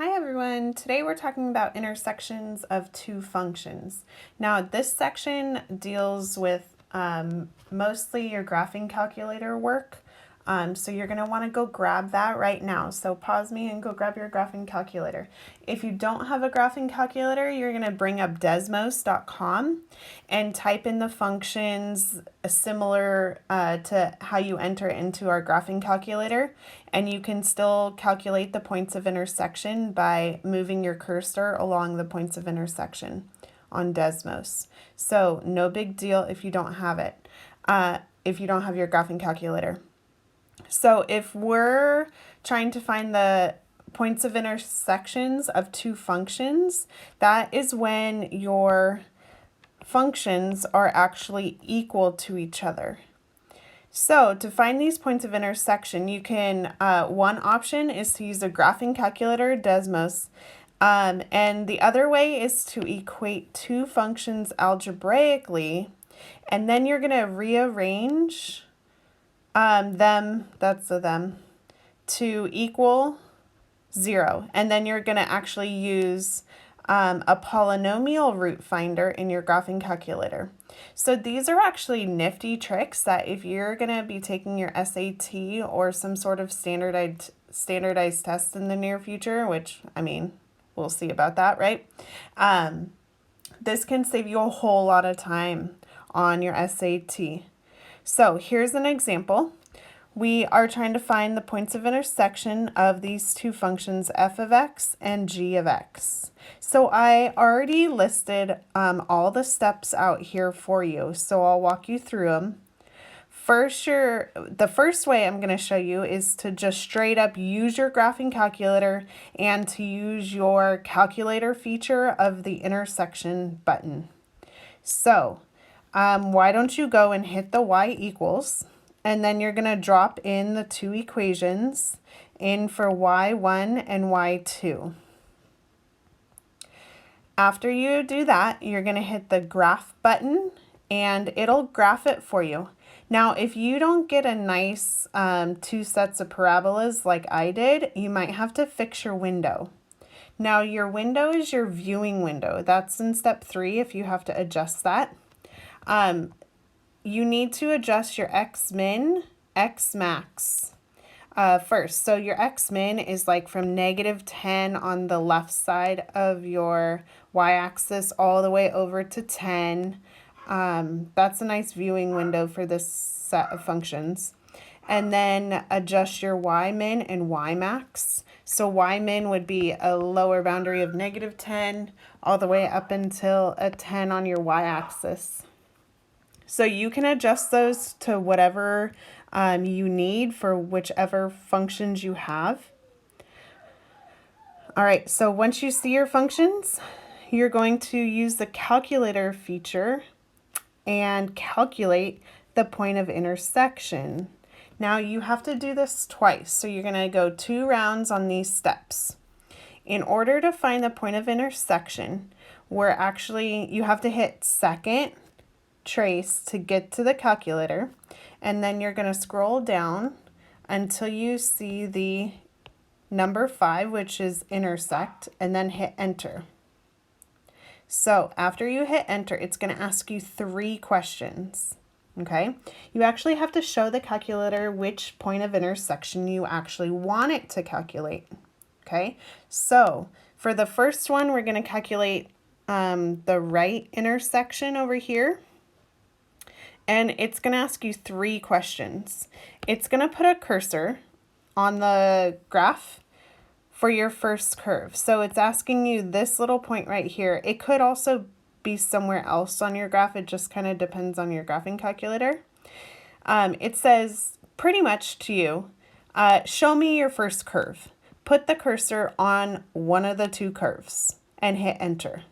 Hi everyone, today we're talking about intersections of two functions. Now this section deals with mostly your graphing calculator work, so you're going to want to go grab that right now. So pause me and go grab your graphing calculator. If you don't have a graphing calculator, you're going to bring up desmos.com and type in the functions similar to how you enter into our graphing calculator, and you can still calculate the points of intersection by moving your cursor along the points of intersection on Desmos. So no big deal if you don't have it, if you don't have your graphing calculator. So if we're trying to find the points of intersections of two functions, that is when your functions are actually equal to each other. So to find these points of intersection, you can, one option is to use a graphing calculator, Desmos, and the other way is to equate two functions algebraically, and then you're going to rearrange them to equal 0, and then you're going to actually use a polynomial root finder in your graphing calculator. So these are actually nifty tricks that if you're going to be taking your SAT or some sort of standardized test in the near future, which, I mean, we'll see about that, right? This can save you a whole lot of time on your SAT. So here's an example. We are trying to find the points of intersection of these two functions f of x and g of x. So I already listed all the steps out here for you, so I'll walk you through them. The first way I'm going to show you is to just straight up use your graphing calculator and to use your calculator feature of the intersection button. So why don't you go and hit the y equals, and then you're going to drop in the two equations in for y1 and y2. After you do that, you're going to hit the graph button and it'll graph it for you. Now, if you don't get a nice two sets of parabolas like I did, you might have to fix your window. Now, your window is your viewing window. That's in step 3 if you have to adjust that. You need to adjust your x-min, x-max first. So your x-min is like from -10 on the left side of your y-axis all the way over to 10. That's a nice viewing window for this set of functions. And then adjust your y-min and y-max. So y-min would be a lower boundary of -10 all the way up until a 10 on your y-axis. So you can adjust those to whatever you need for whichever functions you have. All right, so once you see your functions, you're going to use the calculator feature and calculate the point of intersection. Now you have to do this twice, so you're going to go 2 rounds on these steps. In order to find the point of intersection, you have to hit second trace to get to the calculator, and then you're going to scroll down until you see the number 5, which is intersect, and then hit enter. So after you hit enter, it's going to ask you 3 questions. Okay, you actually have to show the calculator which point of intersection you actually want it to calculate. Okay, so for the first one, we're going to calculate the right intersection over here. And it's going to ask you 3 questions. It's going to put a cursor on the graph for your first curve. So it's asking you this little point right here. It could also be somewhere else on your graph. It just kind of depends on your graphing calculator. It says pretty much to you, show me your first curve. Put the cursor on one of the 2 curves and hit enter.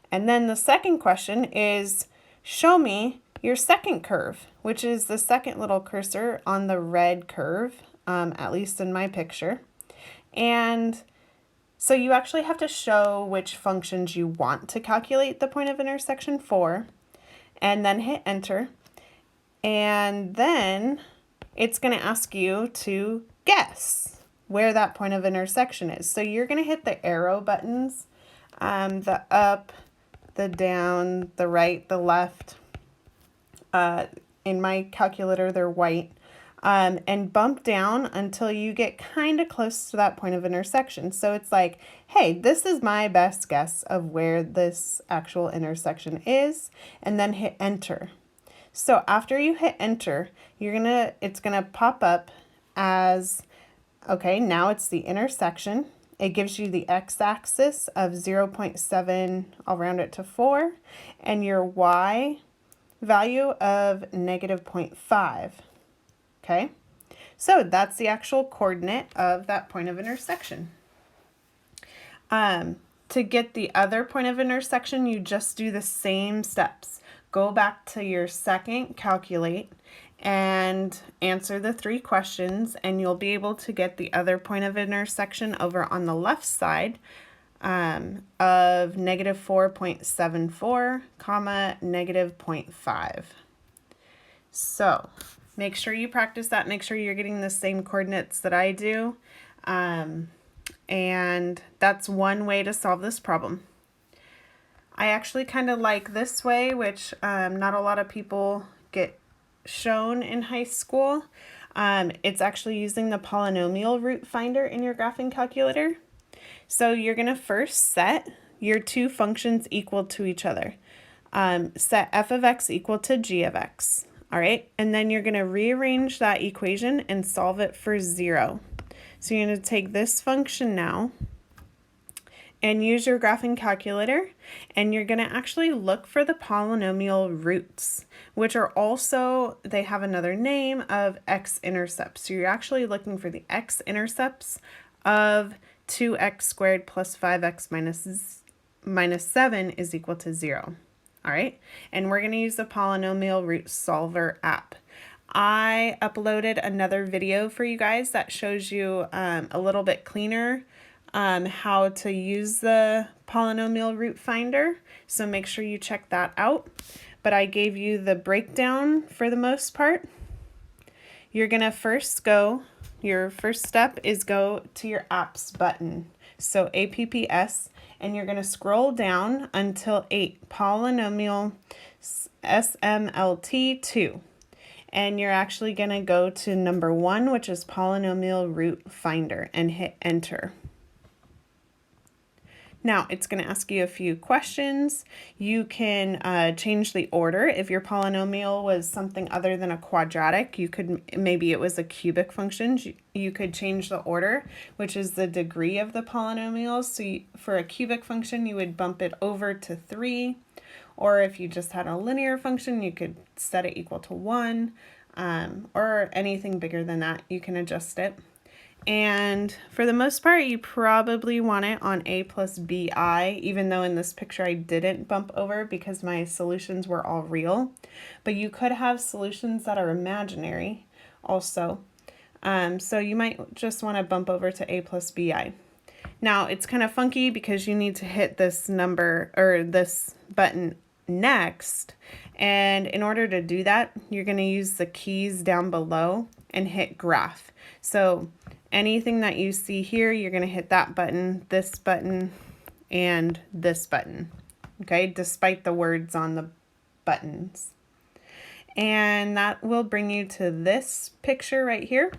And then the second question is, show me your second curve, which is the second little cursor on the red curve, at least in my picture. And so you actually have to show which functions you want to calculate the point of intersection for, and then hit enter. And then it's going to ask you to guess. where that point of intersection is. So you're going to hit the arrow buttons, the up, the down, the right, the left. In my calculator, they're white. And bump down until you get kind of close to that point of intersection. So it's like, hey, this is my best guess of where this actual intersection is, and then hit enter. So after you hit enter, it's gonna pop up as, okay, now it's the intersection. It gives you the x-axis of 0.7, I'll round it to 4, and your y value of negative 0.5. Okay, so that's the actual coordinate of that point of intersection. To get the other point of intersection, you just do the same steps. Go back to your second calculate and answer the 3 questions, and you'll be able to get the other point of intersection over on the left side of negative 4.74, comma, negative 0.5. So make sure you practice that. Make sure you're getting the same coordinates that I do. And that's one way to solve this problem. I actually kind of like this way, which not a lot of people get shown in high school. It's actually using the polynomial root finder in your graphing calculator. So you're going to first set your 2 functions equal to each other. Set f of x equal to g of x. All right, and then you're going to rearrange that equation and solve it for 0. So you're going to take this function now and use your graphing calculator, and you're going to actually look for the polynomial roots, which are also, they have another name of x-intercepts. So you're actually looking for the x-intercepts of 2x squared plus 5x minus 7 is equal to 0. All right, and we're going to use the Polynomial Root Solver app. I uploaded another video for you guys that shows you a little bit cleaner how to use the Polynomial Root Finder, so make sure you check that out. But I gave you the breakdown for the most part. You're going to first go, your first step is go to your apps button, so APPS, and you're going to scroll down until 8, Polynomial SMLT2. And you're actually going to go to number 1, which is Polynomial Root Finder, and hit enter. Now it's going to ask you a few questions. You can change the order. If your polynomial was something other than a quadratic, you could, maybe it was a cubic function, you could change the order, which is the degree of the polynomial. So for a cubic function, you would bump it over to 3. Or if you just had a linear function, you could set it equal to 1. Or anything bigger than that, you can adjust it. And for the most part, you probably want it on a plus bi, even though in this picture I didn't bump over because my solutions were all real. But you could have solutions that are imaginary also. So you might just want to bump over to a plus bi. Now it's kind of funky because you need to hit this number or this button next. And in order to do that, you're going to use the keys down below and hit graph. So anything that you see here, you're going to hit that button, and this button, okay, despite the words on the buttons. And that will bring you to this picture right here.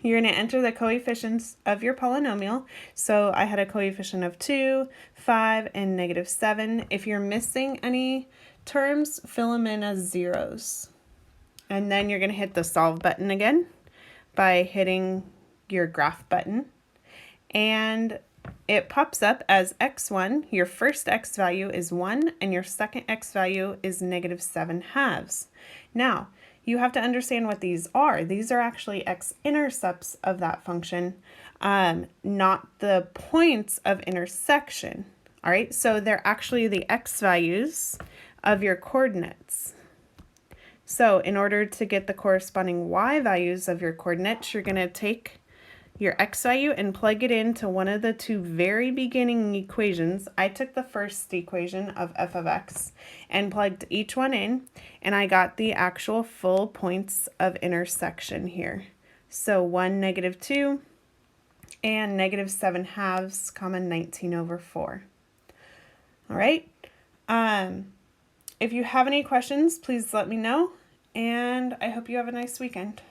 You're going to enter the coefficients of your polynomial. So I had a coefficient of 2, 5, and negative 7. If you're missing any terms, fill them in as zeros. And then you're going to hit the solve button again by hitting your graph button, and it pops up as x1. Your first x value is 1 and your second x value is negative 7/2. Now you have to understand what these are. These are actually x-intercepts of that function, not the points of intersection. All right, so they're actually the x values of your coordinates. So in order to get the corresponding y values of your coordinates, you're going to take your x value and plug it into one of the 2 very beginning equations. I took the first equation of f of x and plugged each one in, and I got the actual full points of intersection here. So 1, negative 2, and -7/2, comma 19/4. All right. If you have any questions, please let me know, and I hope you have a nice weekend.